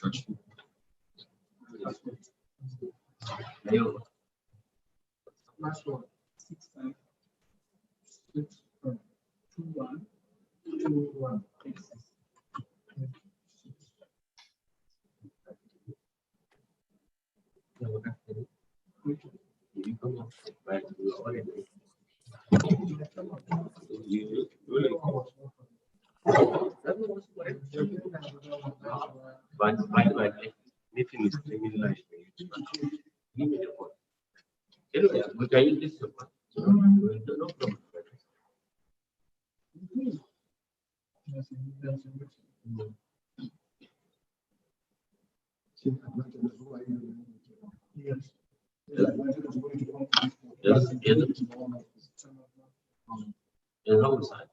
Last one. 6 5 6 2 1 2 1.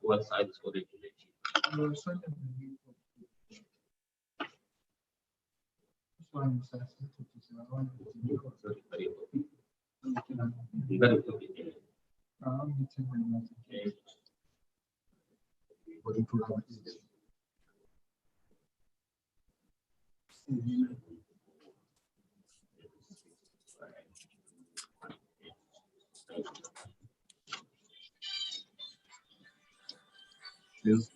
What side is for it? Yes.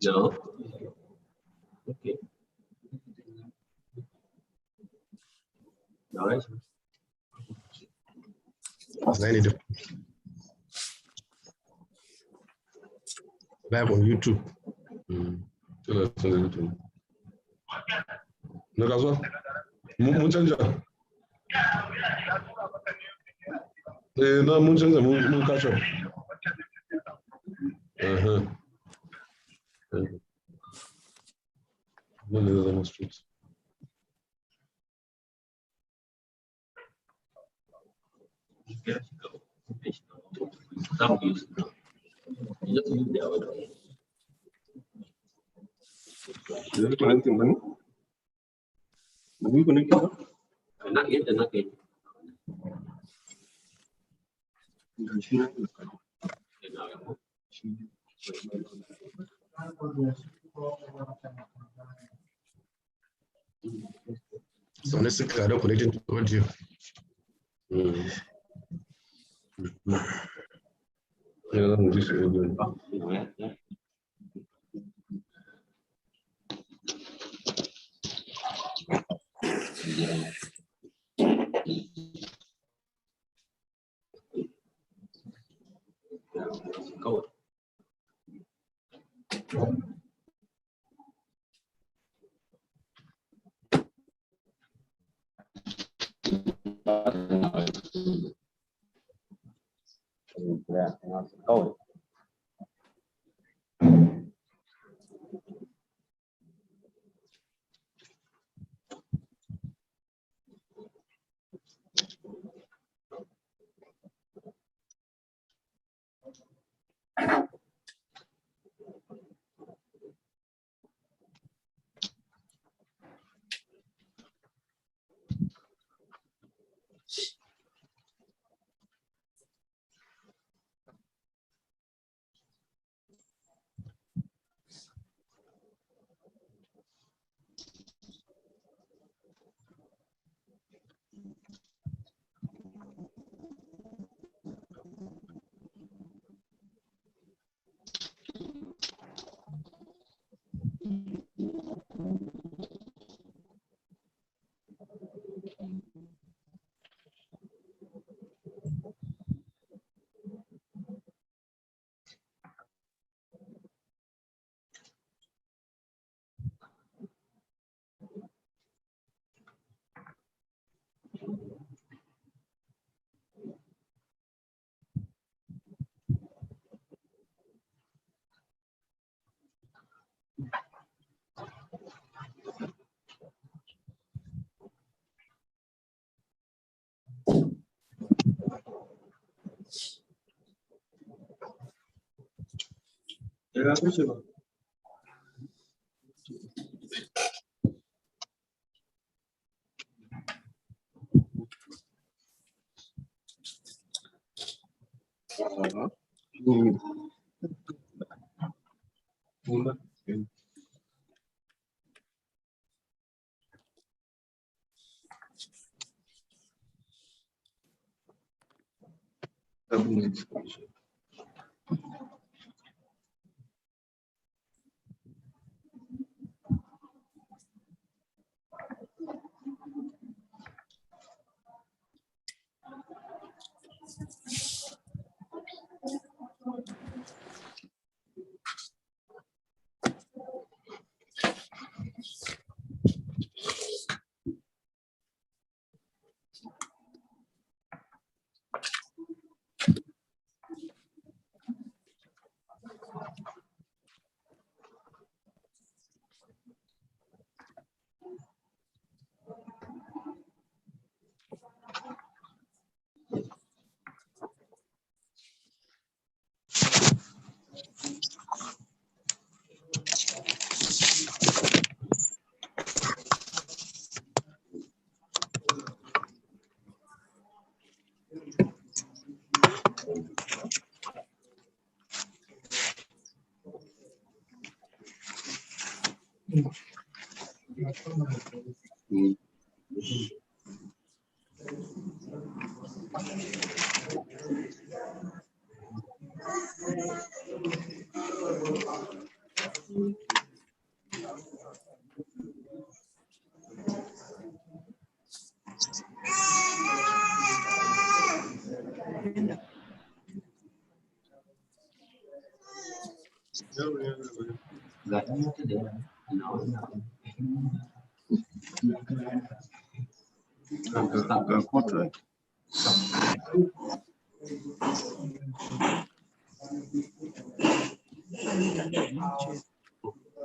No. Okay. Nice. Live on YouTube. Na kasuwa? Mun canja. Na mun canja mun catch up. Nan ne zama street. Is it connecting money? We connect it. Not yet, not yet. So let's see, I don't connect it to audio. Yeah, this audio. Yeah. Go. Go.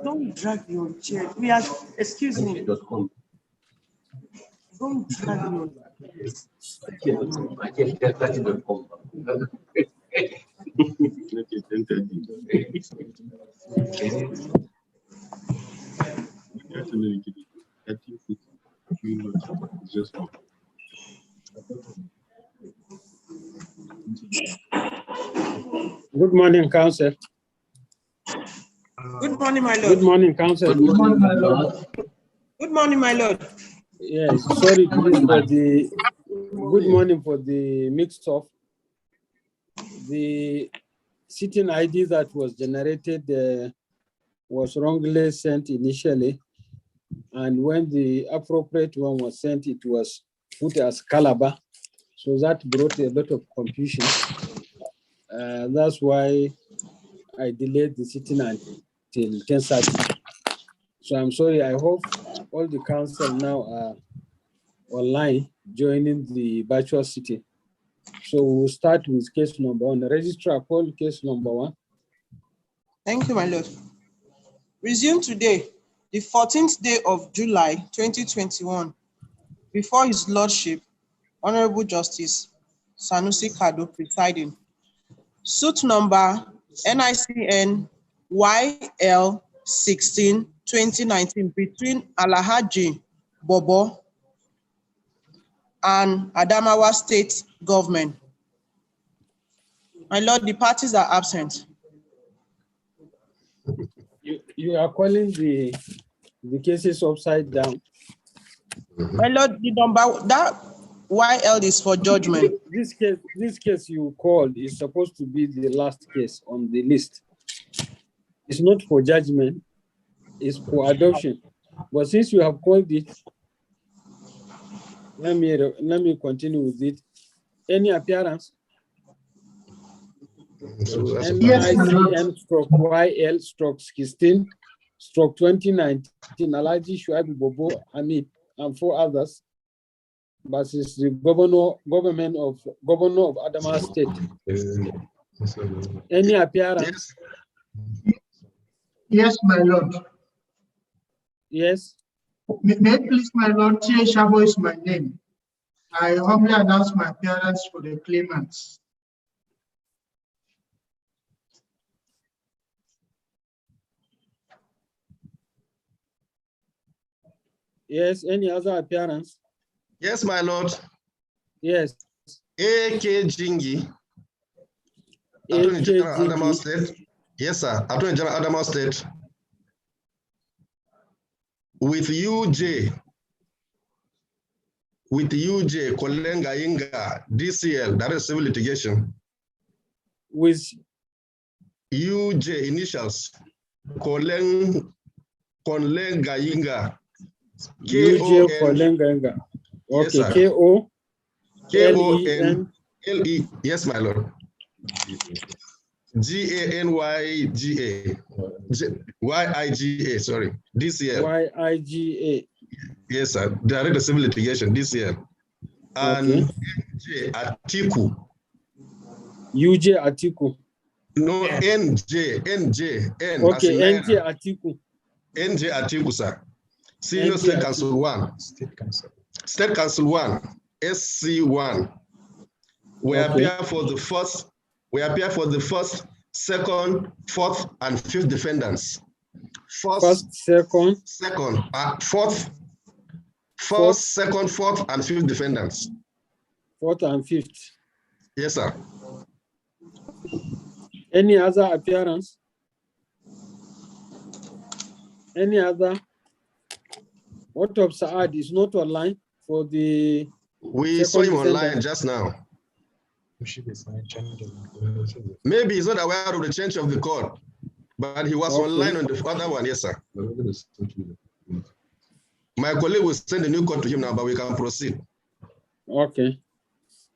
Don't drag your chair. We are, excuse me. .com. Don't drag your .com. It's just up. Good morning, Council. Good morning, my Good lord. morning, Council. Good morning, my lord. Good morning, my lord. Yes, sorry please for the good morning for the mixed up. The sitting ID that was generated was wrongly sent initially, and when the appropriate one was sent, it was put as Calabar, so that brought a lot of confusion. That's why I delayed the sitting until 10:30. So I'm sorry. I hope all the council now are online joining the virtual sitting. So we'll start with case number 1. The registrar call case number 1. Thank you, my lord. Resume today, the 14th day of July 2021, before His Lordship, Honorable Justice Sanusi Kado presiding. Suit number NICN YL 16 2019 between Alhaji Bobo and Adamawa State Government. My lord, the parties are absent. You are calling the cases upside down. My lord, the number that YL is for judgment. This case you called is supposed to be the last case on the list. It's not for judgment, it's for adoption. But since you have called it, let me continue with it. Any appearance? NICN/YL/16/2019, Alhaji Shuaibu Bobo Hamid and 4 others versus the governor of Adamawa State. Any appearance? Yes, my lord. Yes. May please, my lord, Chie Shabo is my name. I humbly announce my appearance for the claimants. Yes, any other appearance? Yes, my lord. Yes. A.K. Jingi, Attorney General Adamawa State. Yes, sir. Attorney General Adamawa State. With UJ Kolenga Inga, DCL, that is civil litigation. With UJ initials, Kolenga Inga. UJ Kolenga Inga. Okay, yes, K-O-N-L-E, yes, my lord. G-A-N-Y-G-A. Y-I-G-A, sorry. DCL. Y-I-G-A. Yes, sir. Direct Civil Litigation, DCL. And okay. NJ Atiku. UJ Atiku. No, NJ. N. Okay, NJ Atiku. NJ Atiku, sir. Senior State Council 1. State Council 1. SC1. We appear for the first. We appear for the first, second, fourth, and fifth defendants. First, second, fourth, second, fourth, and fifth defendants. Fourth and fifth. Yes, sir. Any other appearance? Any other? What of Saad is not online for the. We saw him online just now. Maybe he's not aware of the change of the code, but he was online on the other one. Yes, sir. My colleague will send a new code to him now, but we can proceed. Okay.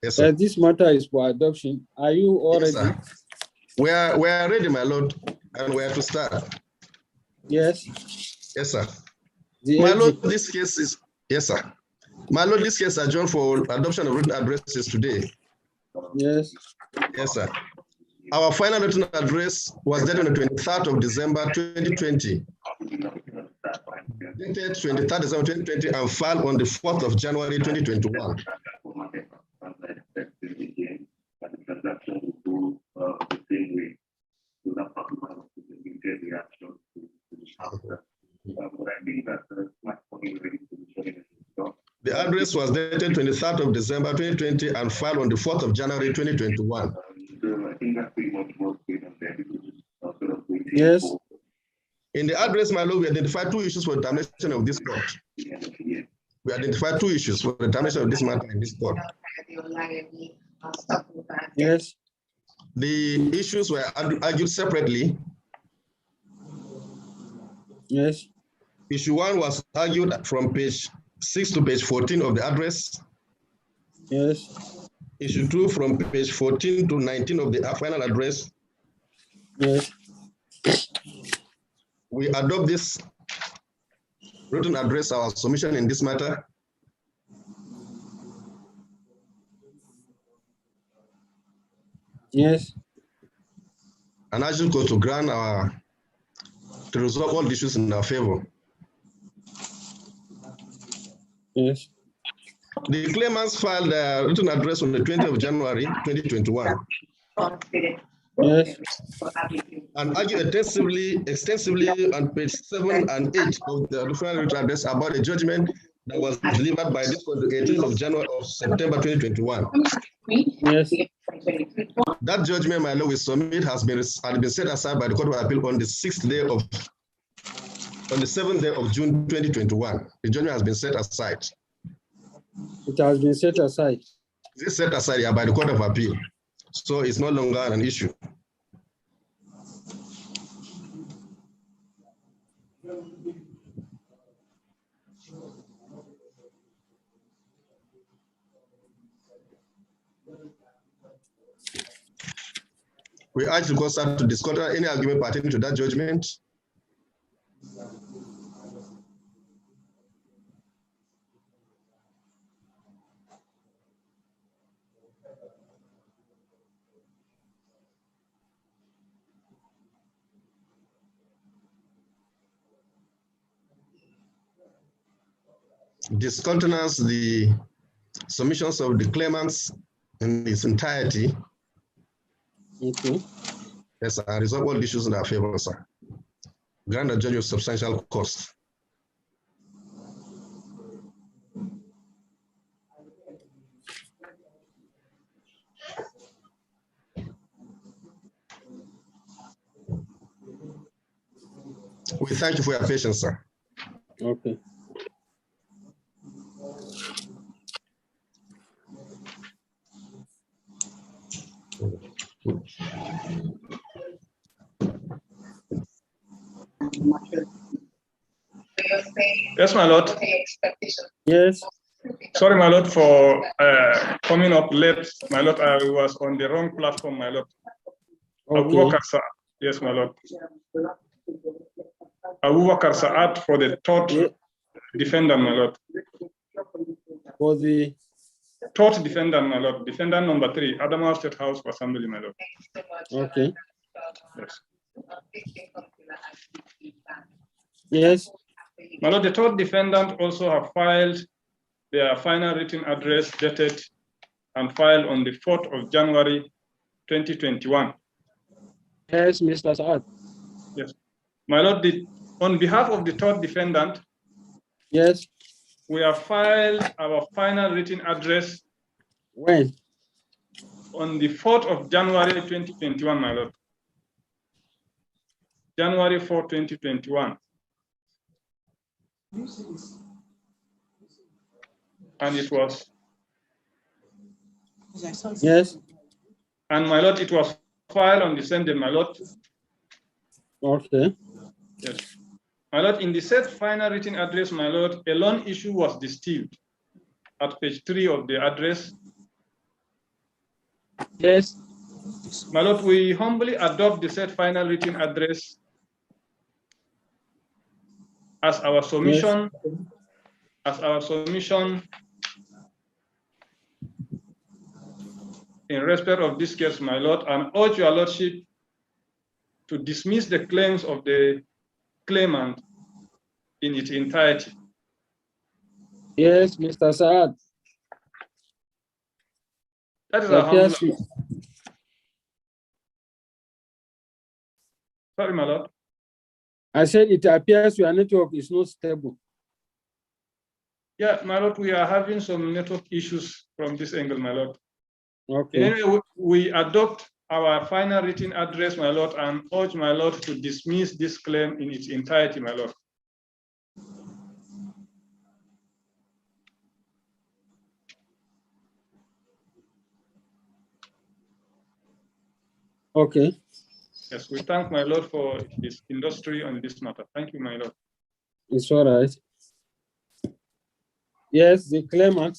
Yes, sir. This matter is for adoption. Are you already? Yes, we are ready, my lord, and we have to start. Yes. Yes, sir. My lord, this case is yes, sir. My lord, this case adjourned for adoption of written addresses today. Yes. Yes, sir. Our final written address was dated on the 23rd of December 2020. Dated 23rd December 2020 and filed on the 4th of January 2021. The address was dated 23rd of December 2020 and filed on the 4th of January 2021. Yes. In the address, my lord, we identified 2 issues for the termination of this court. We identified 2 issues for the termination of this matter in this court. Yes. The issues were argued separately. Yes. Issue 1 was argued from page 6 to page 14 of the address. Yes. Issue 2 from page 14 to 19 of the final address. Yes. We adopt this written address, our submission in this matter. Yes. And I should go to grant to resolve all issues in our favor. Yes. The claimants filed a written address on the 20th of January 2021. Yes. And argued extensively on page 7 and 8 of the final written address about a judgment that was delivered by this on the 18th of September 2021. Yes. That judgment, my lord, we submit has been set aside by the Court of Appeal on the 7th day of June 2021. The judgment has been set aside. It has been set aside. It's set aside by the Court of Appeal. So it's no longer an issue. We urge the court to discuss any argument pertaining to that judgment. Discountenance the submissions of the claimants in its entirety. Okay. Yes, sir. And resolve all issues in our favor, sir. Grant the judge with substantial cost. We thank you for your patience, sir. Okay. Yes, my lord. Yes. Sorry, my lord, for coming up late. My lord, I was on the wrong platform, my lord. Okay. Yes, my lord. Abubakar Saad for the third defendant, my lord. For the Third defendant, my lord. Defendant number 3, Adamawa State House of Assembly, my lord. okay. Yes. Yes. My lord, the third defendant also have filed their final written address dated and filed on the 4th of January 2021. Yes, Mr. Saad. Yes. My lord, on behalf of the third defendant, Yes. we have filed our final written address When? on the 4th of January 2021, my lord. January 4, 2021. And it was, Yes. and my lord, it was filed on the same day, my lord. Okay. Yes. My lord, in the said final written address, my lord, a loan issue was distilled at page 3 of the address. Yes. My lord, we humbly adopt the said final written address as our submission, in respect of this case, my lord, and urge your lordship to dismiss the claims of the claimant in its entirety. Yes, Mr. Saad. That is It our humble. appears, Sorry, my lord. I said it appears your network is not stable. Yeah, my lord, we are having some network issues from this angle, my lord. Okay. Anyway, we adopt our final written address, my lord, and urge my lord to dismiss this claim in its entirety, my lord. Okay. Yes, we thank my lord for his industry on this matter. Thank you, my lord. It's all right. Yes, the claimant.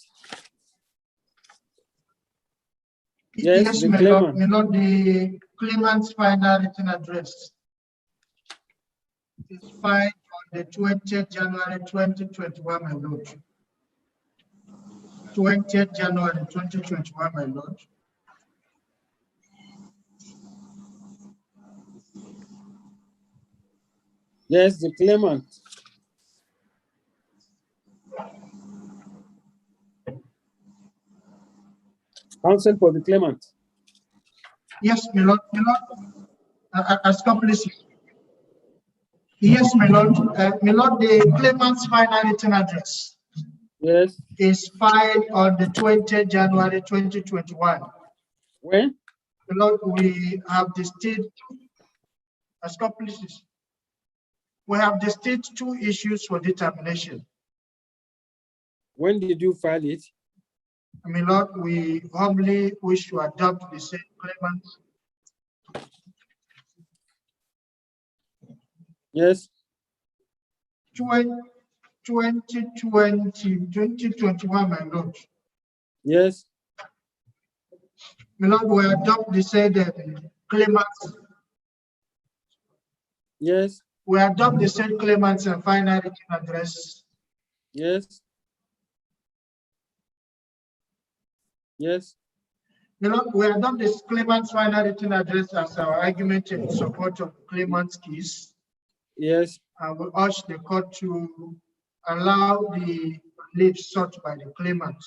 Yes, the my claimant. Lord, the claimant's final written address is filed on the 20th January 2021, my lord. 20th January 2021, my lord. Yes, the claimant. Counsel for the claimant. Yes, my lord, as complices. Yes, my lord, the claimant's final written address Yes. is filed on the 20th January 2021. When? My lord, we have distinct, as complices, we have distinct two issues for determination. When did you file it? My lord, we humbly wish to adopt the same claimant. Yes. 2021, my lord. Yes. My lord, we adopt the said claimants. Yes. We adopt the said claimants and final written address. Yes. Yes. My lord, we adopt this claimant's final written address as our argument in support of the claimant's case. Yes. And we urge the court to allow the relief sought by the claimant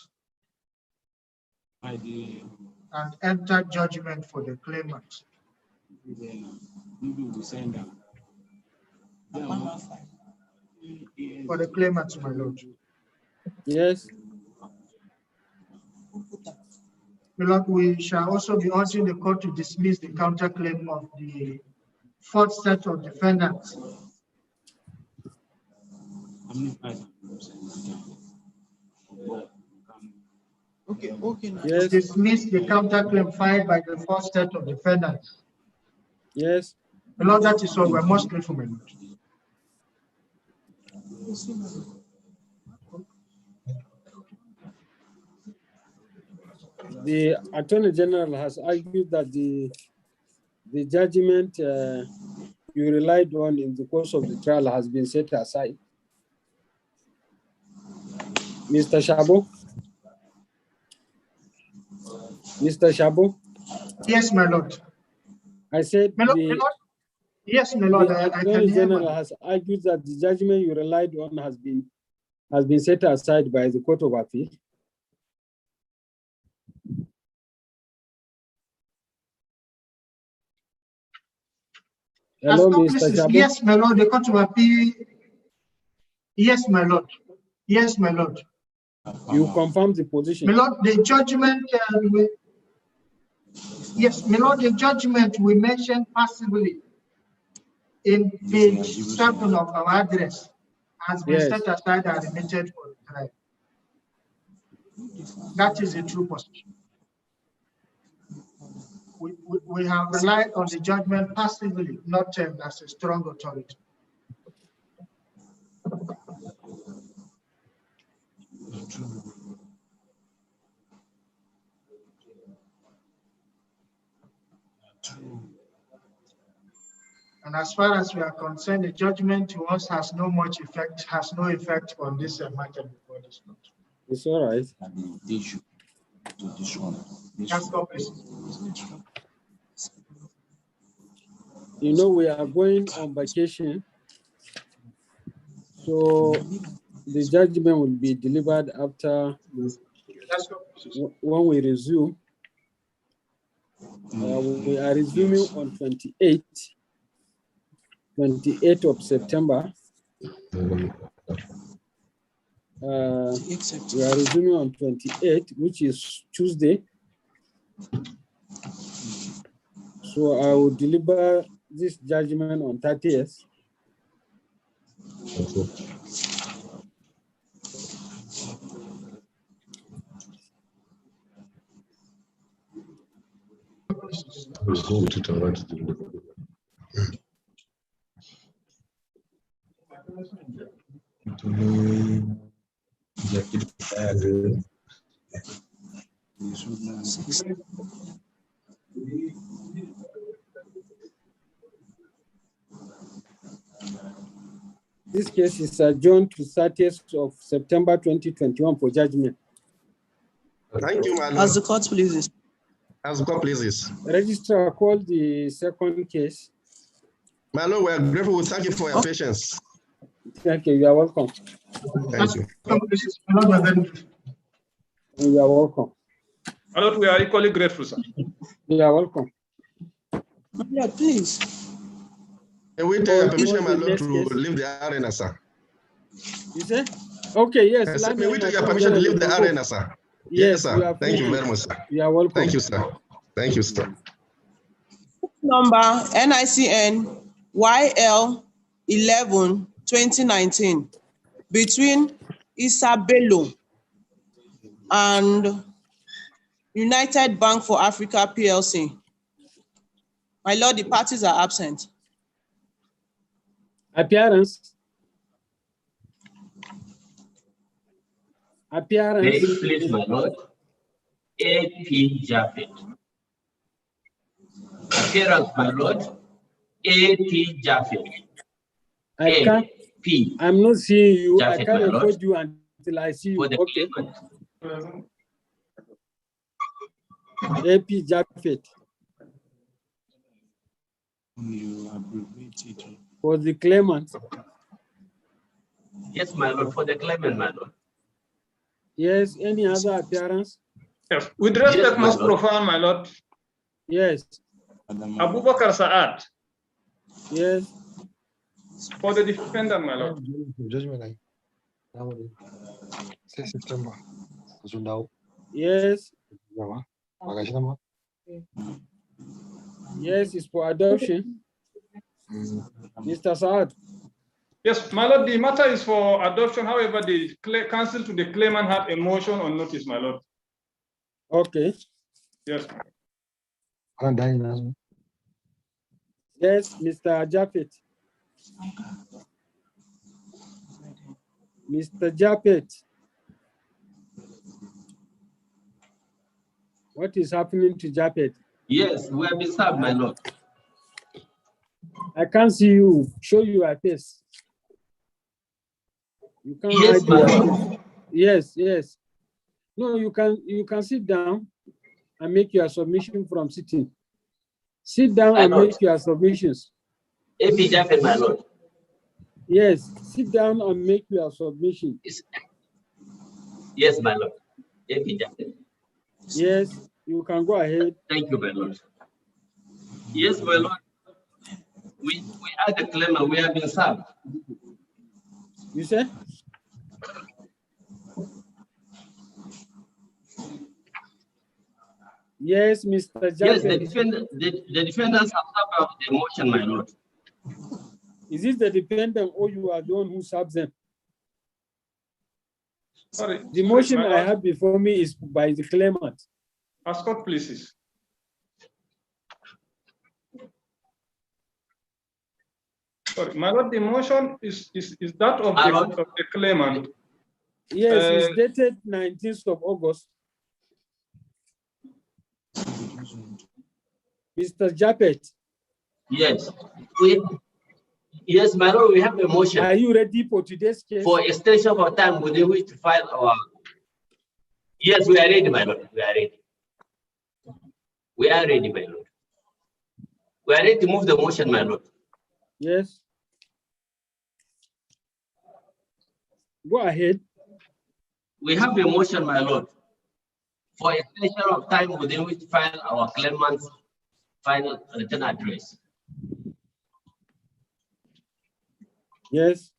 and enter judgment for the claimant. For the claimant, my lord. Yes. My lord, we shall also be urging the court to dismiss the counterclaim of the fourth set of defendants. Okay. Yes. Dismiss the counterclaim filed by the fourth set of defendants. Yes. My lord, that is all. We're most grateful, my lord. The Attorney General has argued that the judgment you relied on in the course of the trial has been set aside. Mr. Shabo? Mr. Shabo? Yes, my lord. I said My lord, yes, my lord, the I can Attorney hear. General has argued that the judgment you relied on has been set aside by the Court of Appeal. Hello, Mr. Shabo? Yes, my lord, the Court of Appeal. Yes, my lord. Yes, my lord. You confirm the position. My lord, the judgment, yes, my lord, the judgment we mentioned passively in page 7 of our address has been Yes. set aside and remitted for the trial. That is a true position. We have relied on the judgment passively, not as a strong authority. And as far as we are concerned, the judgment to us has no effect on this matter before this court. It's all right. That's all, please. You know, we are going on vacation, so the judgment will be delivered after That's all, please. when we resume. We are resuming on 28th of September. Except. we are resuming on 28th, which is Tuesday. So I will deliver this judgment on 30th. We'll go with it and write it in the- This case is adjourned to 30th of September 2021 for judgment. Thank you, my lord. As the court pleases. As the court pleases. Registrar, call the second case. My lord, we are grateful. We thank you for your patience. Thank you. You are welcome. Thank you. You are welcome. My lord, we are equally grateful, sir. You are welcome. My lord, please. Can we take your Oh, permission, my the lord, next to case. leave the arena, sir? You say? Okay, yes. I said, land may we owner, take your come permission to on, leave the go. arena, sir? Yes, you sir. are Thank free you to. very much, sir. You are welcome. Thank you, sir. Thank you, sir. Number NICN YL 11 2019 between Isabello and United Bank for Africa PLC. My lord, the parties are absent. Appearance. May Appearance. it please, my lord. A.P. Japhet. Appearance, my lord. A.P. Japhet. I can't. A.P. I'm not seeing you. I Japhet, can't my lord. record you until I see you. For the Okay. claimant. AP Japhet. You abbreviate it. For the claimant. Yes, my lord. For the claimant, my lord. Yes. Any other appearance? Yes, with respect, Yes, my most lord. profound, my lord. Yes. Abubakar Saad, Yes. for the defendant, my lord. Judgment aí. Now, 6 September. Zundau. Yes. Jama. Magashama. Yes, it's for adoption. Mr. Saad. Yes, my lord, the matter is for adoption. However, the counsel to the claimant had a motion on notice, my lord. Okay. Yes. Yes, Mr. Japhet. Mr. Japhet. What is happening to Japhet? Yes, we have been served, my lord. I can't see you. Show your face. You can't Yes, hide my your lord. face. Yes, yes. No, you can sit down and make your submission from sitting. Sit down My and lord. make your submissions. A.P. Japhet, my lord. Yes, sit down and make your submission. Yes, my lord. A.P. Japhet. Yes, you can go ahead. Thank you, my lord. Yes, my lord. We are the claimant. We have been served. You say? Yes, Mr. Yes, the Japhet. defendants have served out the motion, my lord. Is it the defendant or you are the one who serves them? Sorry. The motion my I lord. have before me is by the claimant. As court pleases. Sorry, my lord, the motion is that of My the, lord. of the claimant. Yes, it's Uh, dated 19th of August. Mr. Japhet, Yes. Yes, my lord, we have a motion are you ready for today's case? for extension of time within which to file our. Yes, we are ready, my lord. We are ready. We are ready, my lord. We are ready to move the motion, my lord. Yes. Go ahead. We have a motion, my lord, for extension of time within which to file our claimant's final return address. Yes.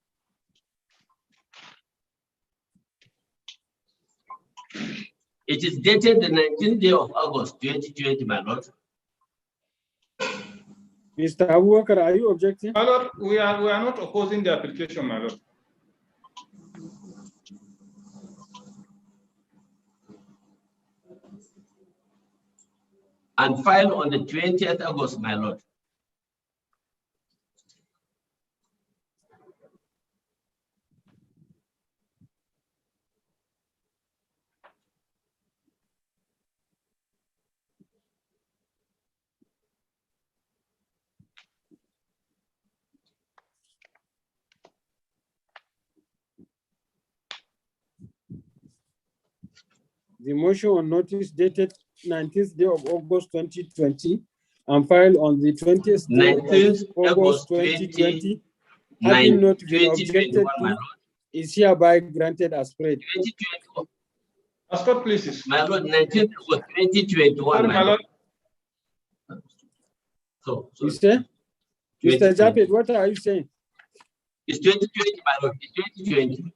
It is dated the 19th day of August 2020, my lord. Mr. Abubakar, are you objecting? My lord, we are not opposing the application, my lord. And filed on the 20th August, my lord. The motion on notice dated 19th day of August 2020 and filed on the 20th day 19th of August 2020, having not been objected 2021, my to, lord. is hereby granted as read. 2021. Ascot, please. My lord, 19th August 2021, Sorry, my lord. So You say? Mr. 2020. Japet, what are you saying? It's 2020, my lord. It's 2020.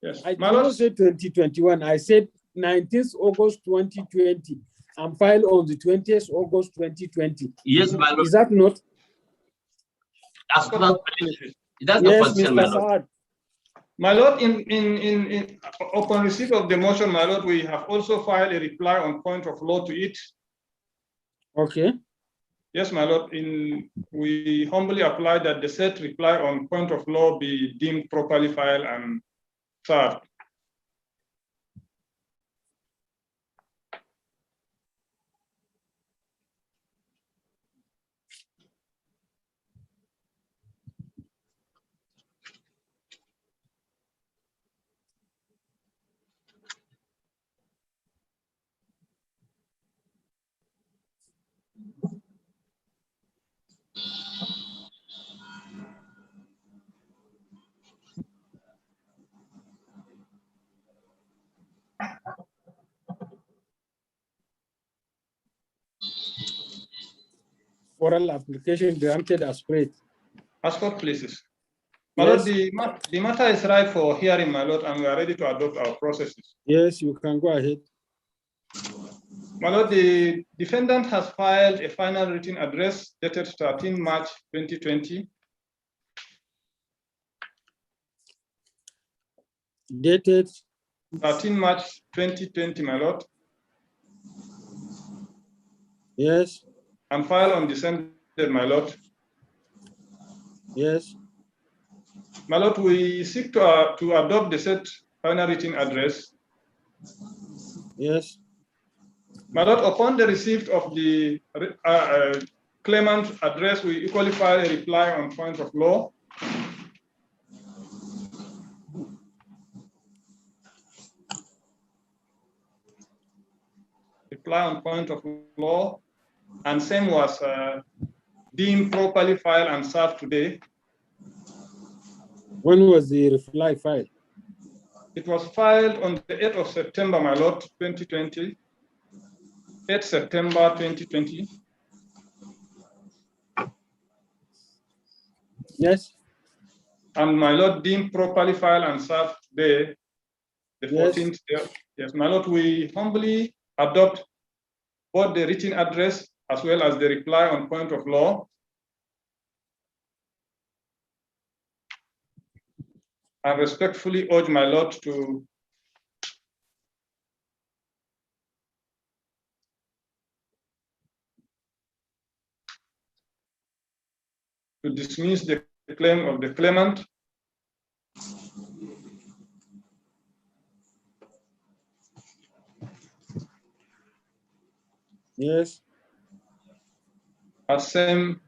Yes, I did my not lord. say 2021. I said 19th August 2020 and filed on the 20th August 2020. Yes, my lord. Is that not? That's not Please. that's not Yes, position, my Mr. lord. Saad. My lord, upon receipt of the motion, my lord, we have also filed a reply on point of law to it. Okay. Yes, my lord, we humbly apply that the said reply on point of law be deemed properly filed and served. Oral application granted as read. Ascot, please. My lord, Yes. the matter is ripe for hearing, my lord, and we are ready to adopt our processes. Yes, you can go ahead. My lord, the defendant has filed a final written address dated 13 March 2020. Dated 13 March 2020, my lord, yes, and filed on December, my lord. yes, My lord, we seek to adopt the said final written address. yes, My lord, upon the receipt of the claimant address, we equally file a reply on point of law. Reply on point of law, and same was deemed properly filed and served today. When was the reply filed? It was filed on the 8th of September, my lord, 2020. 8th September 2020. Yes, And my lord, deemed properly filed and served today, the Yes. 14th day. Yes, my lord, we humbly adopt both the written address as well as the reply on point of law. I respectfully urge my lord to dismiss the claim of the claimant yes, as same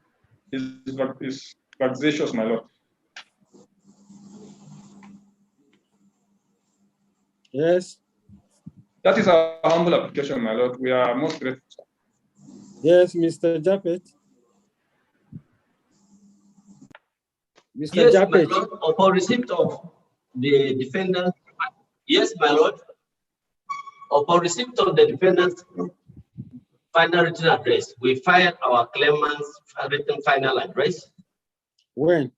is vexatious, my lord. yes, That is our humble application, my lord. We are most grateful. yes, Mr. Japet. Mr. Yes, my Japet, lord. Upon receipt of the defendant, yes, my lord. Upon receipt of the defendant's final written address, we filed our claimant's written final address when?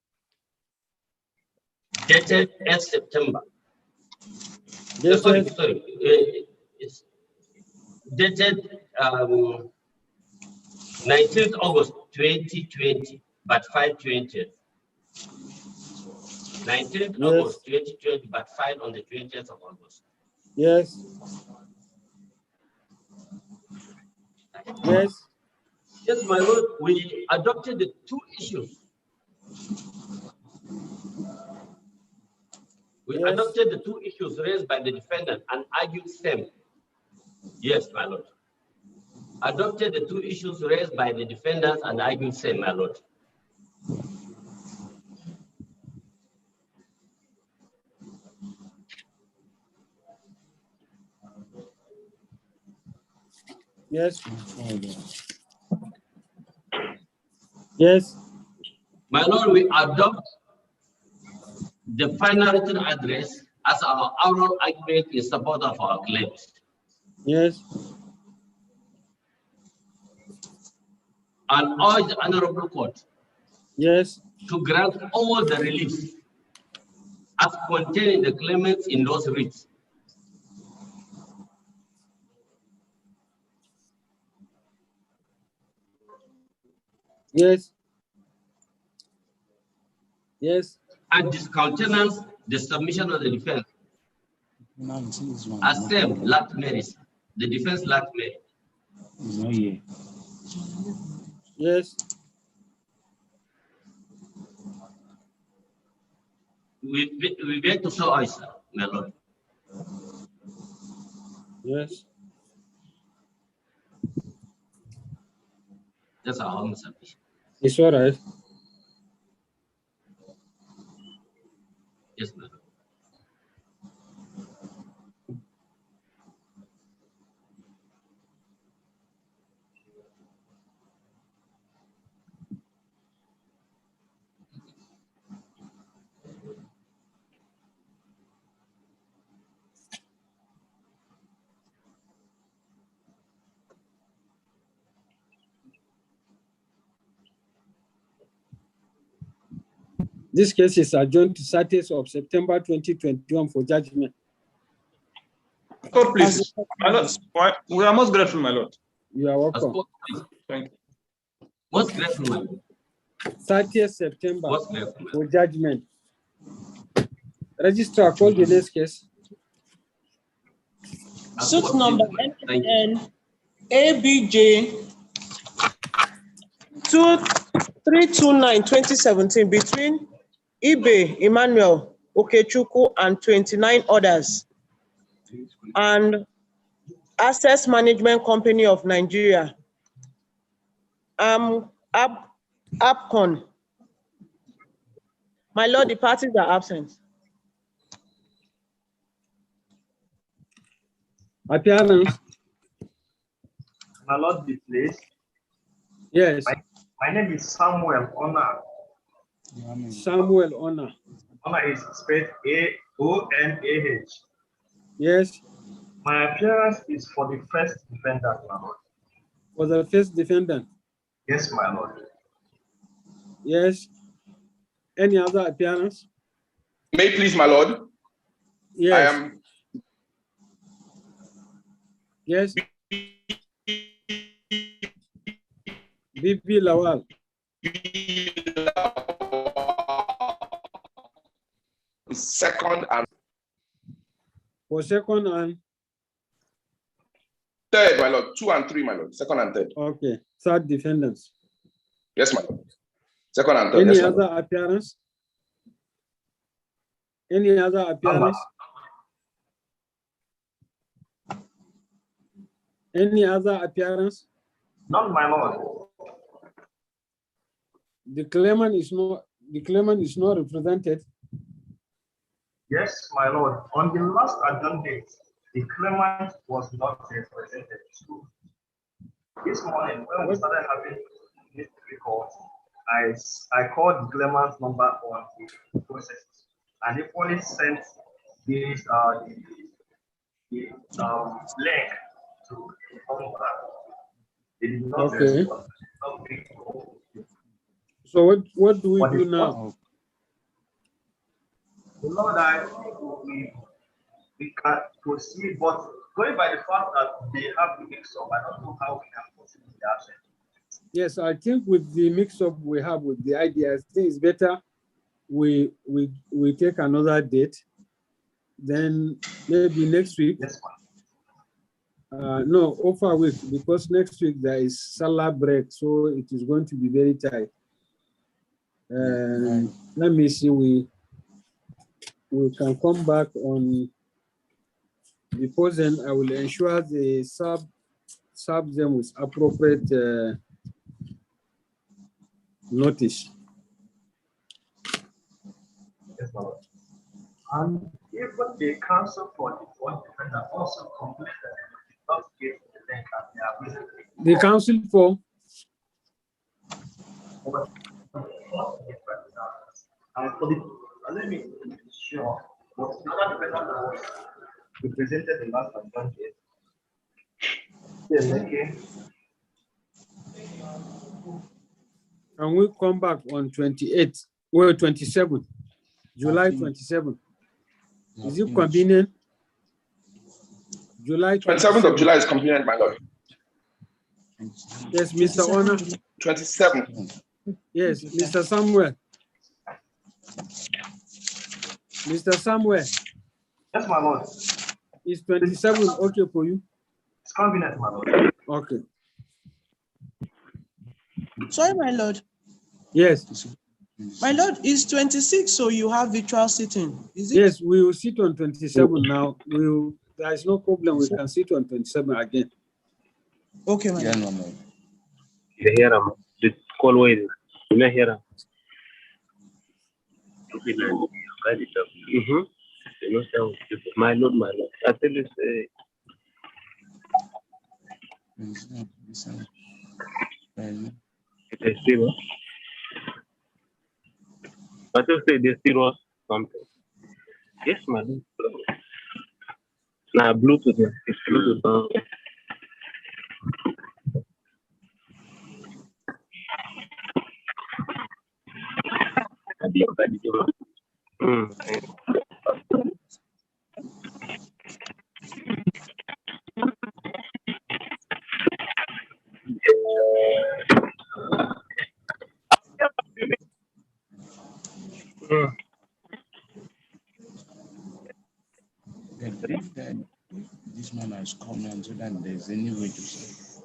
dated 8th September. Dated, Sorry. It's dated 19th August 2020, but filed 20th. 19th Yes. August 2020, but filed on the 20th of August. Yes. Yes. Yes, my lord, we adopted the two issues. We Yes. adopted the two issues raised by the defendant and argued same. Yes, my lord. Adopted the two issues raised by the defendants and argued same, my lord. Yes. Yes. My lord, we adopt the final written address as our oral argument in support of our claims. Yes. And urge the Honorable Court Yes. to grant all the reliefs as contained in the claimants in those writs. Yes. Yes. And discountenance the submission of the defense as same lacked merit. The defense lacked merit. Yes. We beg to so urge, sir, my lord. Yes. That's our own submission. It's all right. Yes, my lord. This case is adjourned to 30th of September 2021 for judgment. Court, please. My lord, we are most grateful, my lord. You are welcome. Thank you. Most grateful, my lord. 30th September Most grateful. for judgment. Registrar, call the next case. Suit number Thank you. NN ABJ 2329-2017 between Ibe Emmanuel Okechukwu and 29 others, and Access Management Company of Nigeria, APCON. My lord, the parties are absent. Appearance. My lord, be pleased. Yes. My name is Samuel Ona. Samuel Ona. Ona is spelled A-O-N-A-H. Yes. My appearance is for the first defendant, my lord. For the first defendant. Yes, my lord. Yes. Any other appearance? May it please, my lord. Yes. I am. Yes. BP Lawal. Second and For second and third, my lord. 2 and 3, my lord. Second and third. okay. Third defendants. Yes, my lord. Second and third. Any Yes, my other lord. appearance? Any other appearance? Any other appearance? Not my lord. The claimant is not represented. Yes, my lord. On the last adjourned date, the claimant was not represented. This morning, when we started having this record, I called the claimant's number on the process, and it only sent this link to the number. They did not Okay. respond. So what do we do now? The Lord, we can proceed, but going by the fact that they have the mix up, I don't know how we can possibly absent. Yes, I think with the mix-up we have with the ideas, I think it's better we take another date. Then maybe next week. Yes, No, over a week, because next week there is Salah break, so it is going to be very tight. Let me see, we can come back on, because then I will ensure the sub them with appropriate notice. Yes, my lord. And even the council for the one defendant also complained that they did not give the link and they are visiting. The council for? And for the, let me be sure, but the other defendant that was represented in last advantage. Yes, okay. And we come back on 28th, well, 27th, July 27th. Is it convenient? July 27th of July is convenient, my lord. Yes, Mr. Honor. 27th. Yes, Mr. Samuel. Mr. Samuel. Yes, my lord. Is 27 okay for you? It's convenient, my lord. Okay. Sorry, my lord. Yes. My lord, is 26, so you have virtual sitting, is it? Yes, we will sit on 27 now. There is no problem. We can sit on 27 again. Okay, my lord. You hear him? The call way. You hear him? My lord, my lord. I tell you, it is zero. But you say there's zero something. Yes, my lord. Now, Bluetooth, it's Bluetooth. This man has come and so that there's any way to say.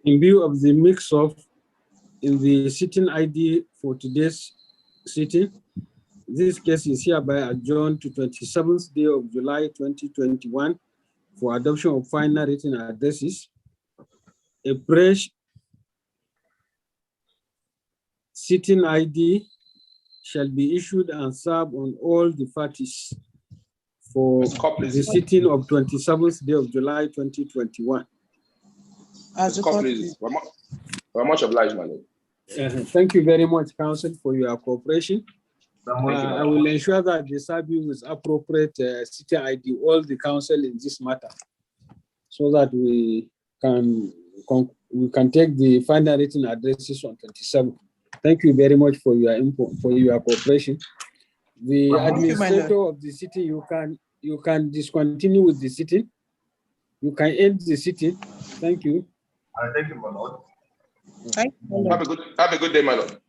In view of the mix-up in the sitting ID for today's sitting, this case is hereby adjourned to 27th day of July 2021 for adoption of final written addresses. A fresh sitting ID shall be issued and served on all the parties for the sitting of 27th day of July 2021. We're much obliged, my lord. Thank you very much, Council, for your cooperation. I will ensure that they serve you with appropriate city ID, all the council in this matter, so that we can take the final written addresses on 27. Thank you very much for your input, for your cooperation. The administrator of the city, you can discontinue with the sitting. You can end the sitting. Thank you. Thank you, my lord. Thank you. Have a good day, my lord.